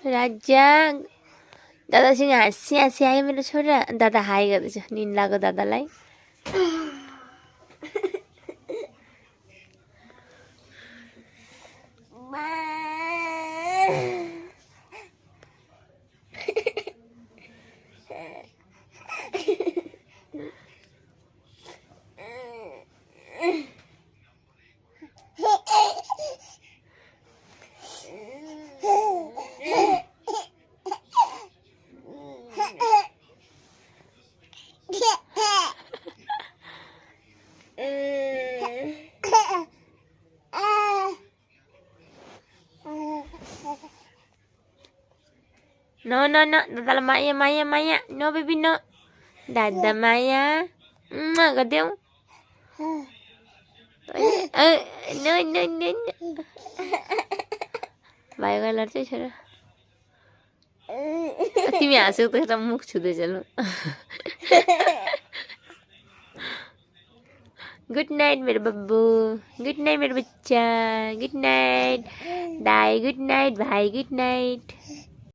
राजा दादासँग हाँसी हाँसी आयो मेरो छोरा। दादा हाई गर्दैछ निन लागेको दादालाई। No, no, no. Dadah Maya, Maya, Maya. No, baby, no. Dadah Maya. Gak No, no, no, no. भाइ गएर चाहिँ छोरा तिमी हाँसेको त एउटा मुख छुँदैछ ल। गुड नाइट मेरो बब्बू। गुड नाइट मेरो बच्चा। गुड नाइट दाई। गुड नाइट भाइ। Good night.